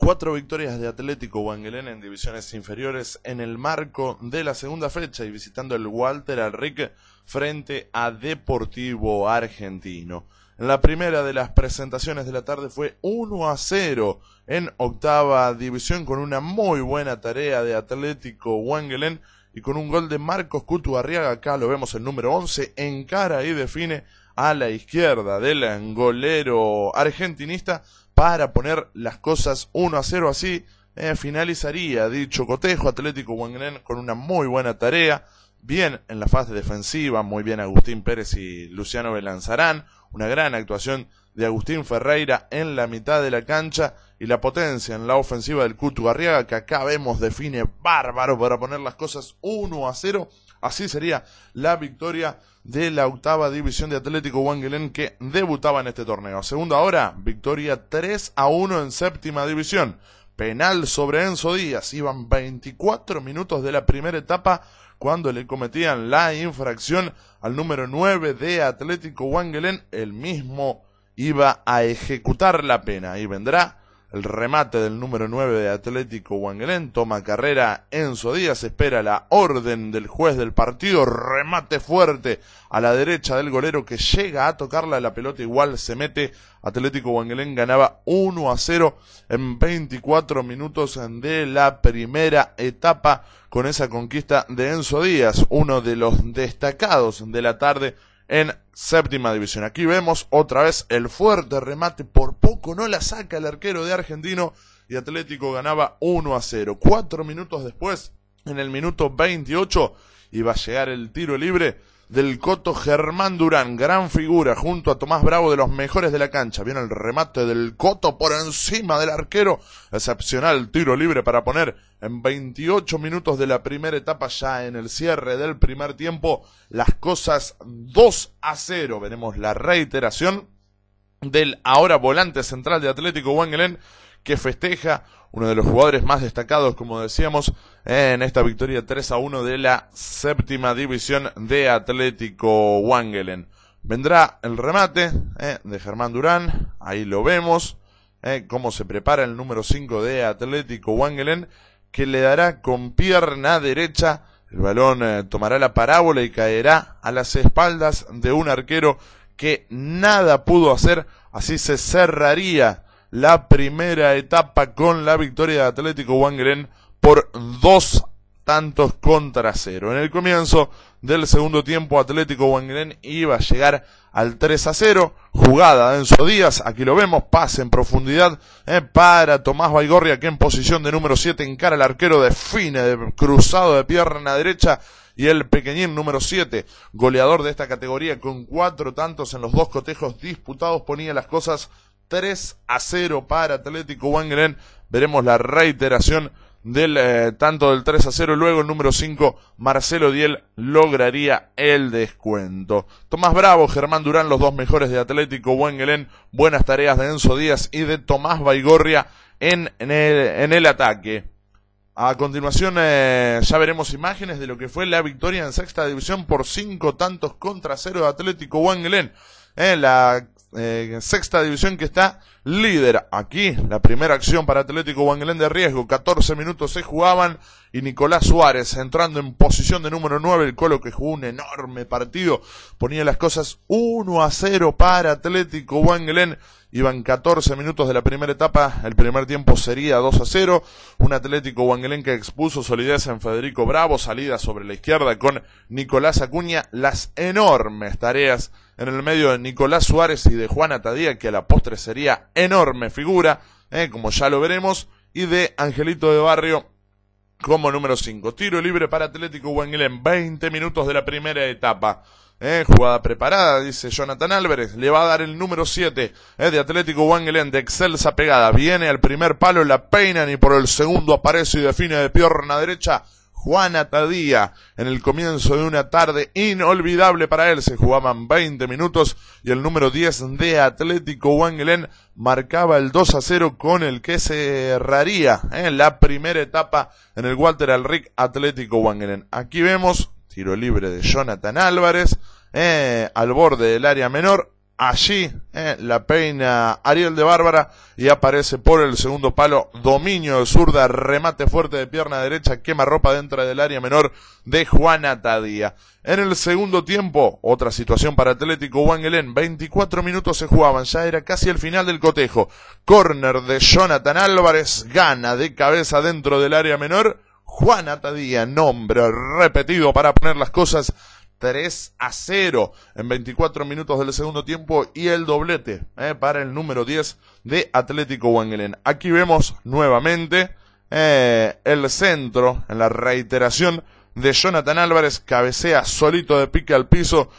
4 victorias de Atlético Wangelén en divisiones inferiores en el marco de la segunda fecha y visitando el Walter Alric frente a Deportivo Argentino. En la primera de las presentaciones de la tarde fue 1-0 en octava división con una muy buena tarea de Atlético Wangelén y con un gol de Marcos Cutu Arriaga. Acá lo vemos, el número 11 encara y define a la izquierda del golero argentinista para poner las cosas 1-0. Así finalizaría dicho cotejo. Atlético Wangelén con una muy buena tarea, bien en la fase defensiva, muy bien Agustín Pérez y Luciano Belanzarán, una gran actuación de Agustín Ferreira en la mitad de la cancha y la potencia en la ofensiva del Cutu Arriaga, que acá vemos define bárbaro para poner las cosas 1-0. Así sería la victoria de la octava división de Atlético Wangelén, que debutaba en este torneo. Segunda hora, victoria 3-1 en séptima división. Penal sobre Enzo Díaz. Iban 24 minutos de la primera etapa cuando le cometían la infracción al número 9 de Atlético Wangelén. El mismo iba a ejecutar la pena. Y vendrá el remate del número 9 de Atlético Wangelén. Toma carrera Enzo Díaz, espera la orden del juez del partido. Remate fuerte a la derecha del golero que llega a tocarla. La pelota igual se mete. Atlético Wangelén ganaba 1-0 en 24 minutos de la primera etapa con esa conquista de Enzo Díaz, uno de los destacados de la tarde en séptima división. Aquí vemos otra vez el fuerte remate, por poco no la saca el arquero de Argentino y Atlético ganaba 1-0. 4 minutos después, en el minuto 28, iba a llegar el tiro libre del Coto Germán Durán, gran figura, junto a Tomás Bravo, de los mejores de la cancha. Viene el remate del Coto por encima del arquero, excepcional tiro libre para poner en 28 minutos de la primera etapa, ya en el cierre del primer tiempo, las cosas 2-0. Veremos la reiteración del ahora volante central de Atlético Wangelén, que festeja, uno de los jugadores más destacados, como decíamos, en esta victoria 3-1 de la séptima división de Atlético Wangelén. Vendrá el remate de Germán Durán, ahí lo vemos, cómo se prepara el número 5 de Atlético Wangelén, que le dará con pierna derecha, el balón tomará la parábola y caerá a las espaldas de un arquero que nada pudo hacer. Así se cerraría la primera etapa con la victoria de Atlético Wangelén por 2-0. En el comienzo del segundo tiempo, Atlético Wangelén iba a llegar al 3-0. Jugada de Enzo Díaz, aquí lo vemos, pase en profundidad para Tomás Baigorria, que en posición de número 7 encara al arquero, define cruzado de pierna derecha. Y el pequeñín número 7, goleador de esta categoría con 4 tantos en los 2 cotejos disputados, ponía las cosas 3-0 para Atlético Wangelén. Veremos la reiteración del tanto del 3-0. Luego el número 5, Marcelo Diel, lograría el descuento. Tomás Bravo, Germán Durán, los dos mejores de Atlético Wangelén. Buenas tareas de Enzo Díaz y de Tomás Baigorria en el ataque. A continuación ya veremos imágenes de lo que fue la victoria en sexta división por 5-0 de Atlético Wangelén. La sexta división, que está líder. Aquí la primera acción para Atlético Wangelén de riesgo, 14 minutos se jugaban y Nicolás Suárez, entrando en posición de número 9, el Colo, que jugó un enorme partido, ponía las cosas 1-0 para Atlético Wangelén. Iban 14 minutos de la primera etapa, el primer tiempo sería 2-0, un Atlético Wangelén que expuso solidez en Federico Bravo, salida sobre la izquierda con Nicolás Acuña, las enormes tareas en el medio de Nicolás Suárez y de Juan Atadía, que a la postre sería enorme figura, como ya lo veremos, y de Angelito de Barrio como número 5. Tiro libre para Atlético Wangelén, 20 minutos de la primera etapa. Jugada preparada, dice Jonathan Álvarez, le va a dar el número 7 de Atlético Wangelén, de excelsa pegada, viene al primer palo, la peinan y por el segundo aparece y define de pierna derecha Juan Atadía. En el comienzo de una tarde inolvidable para él, se jugaban 20 minutos y el número 10 de Atlético Wangelén marcaba el 2-0 con el que cerraría en la primera etapa en el Walter Alric Atlético Wangelén. Aquí vemos tiro libre de Jonathan Álvarez al borde del área menor, allí la peina Ariel de Bárbara y aparece por el segundo palo, dominio de zurda, remate fuerte de pierna derecha, quemarropa dentro del área menor de Juana Tadía. En el segundo tiempo, otra situación para Atlético Wangelén, 24 minutos se jugaban, ya era casi el final del cotejo. Córner de Jonathan Álvarez, gana de cabeza dentro del área menor, Juana Tadía, nombre repetido para poner las cosas 3-0 en 24 minutos del segundo tiempo y el doblete para el número 10 de Atlético Wangelén. Aquí vemos nuevamente el centro en la reiteración de Jonathan Álvarez, cabecea solito de pique al piso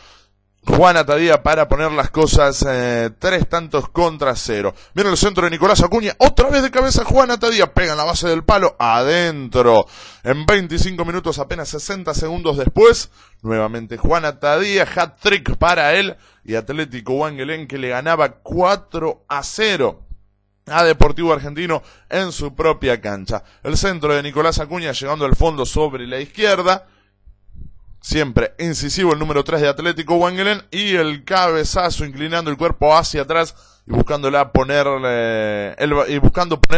Juana Tadía para poner las cosas 3-0. Viene el centro de Nicolás Acuña, otra vez de cabeza Juana Tadía, pega en la base del palo, adentro. En 25 minutos, apenas 60 segundos después, nuevamente Juana Tadía, hat-trick para él y Atlético Wangelén que le ganaba 4-0 a Deportivo Argentino en su propia cancha. El centro de Nicolás Acuña llegando al fondo sobre la izquierda. Siempre incisivo el número 3 de Atlético Wangelén y el cabezazo inclinando el cuerpo hacia atrás y buscando poner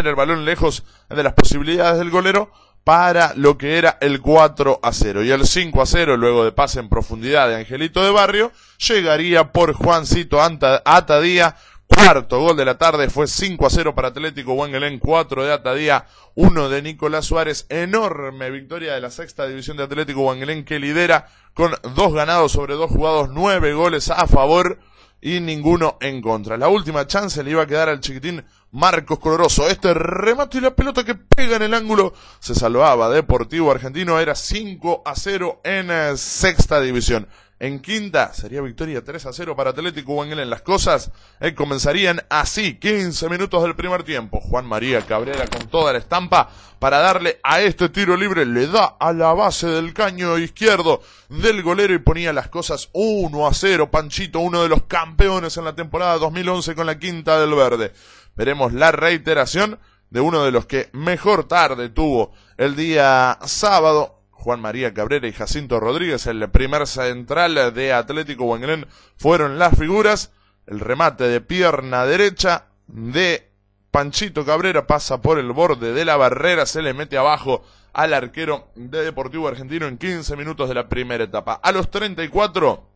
el balón lejos de las posibilidades del golero para lo que era el 4-0. Y el 5-0, luego de pase en profundidad de Angelito de Barrio, llegaría por Juancito Atadía. Cuarto gol de la tarde, fue 5-0 para Atlético Wangelén, 4 de Atadía, 1 de Nicolás Suárez. Enorme victoria de la sexta división de Atlético Wangelén que lidera con 2 ganados sobre 2 jugados, 9 goles a favor y ninguno en contra. La última chance le iba a quedar al chiquitín Marcos Coloroso. Este remate y la pelota que pega en el ángulo se salvaba. Deportivo Argentino, era 5-0 en sexta división. En quinta sería victoria 3-0 para Atlético Wangelén. Las cosas comenzarían así, 15 minutos del primer tiempo. Juan María Cabrera con toda la estampa para darle a este tiro libre, le da a la base del caño izquierdo del golero y ponía las cosas 1-0. Panchito, uno de los campeones en la temporada 2011 con la Quinta del Verde. Veremos la reiteración de uno de los que mejor tarde tuvo el día sábado. Juan María Cabrera y Jacinto Rodríguez, el primer central de Atlético Wangelén, fueron las figuras. El remate de pierna derecha de Panchito Cabrera pasa por el borde de la barrera, se le mete abajo al arquero de Deportivo Argentino en 15 minutos de la primera etapa. A los 34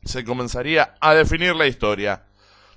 se comenzaría a definir la historia.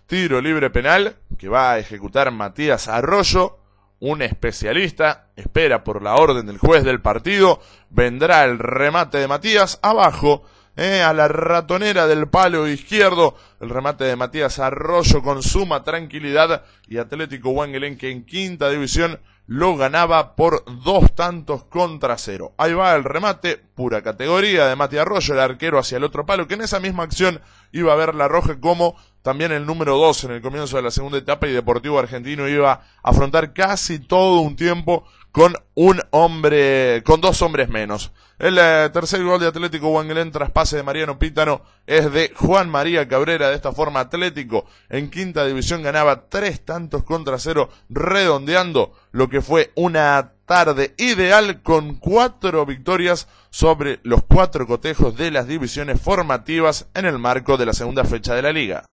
Tiro libre penal que va a ejecutar Matías Arroyo. Un especialista espera por la orden del juez del partido. Vendrá el remate de Matías abajo, a la ratonera del palo izquierdo. El remate de Matías Arroyo con suma tranquilidad y Atlético Wangelén que en quinta división lo ganaba por 2-0. Ahí va el remate, pura categoría de Matías Arroyo, el arquero hacia el otro palo, que en esa misma acción iba a ver la roja como también el número 2 en el comienzo de la segunda etapa y Deportivo Argentino iba a afrontar casi todo un tiempo con dos hombres menos. El tercer gol de Atlético Wangelén tras pase de Mariano Pítano es de Juan María Cabrera. De esta forma Atlético en quinta división ganaba 3-0, redondeando lo que fue una tarde ideal con 4 victorias sobre los 4 cotejos de las divisiones formativas en el marco de la segunda fecha de la liga.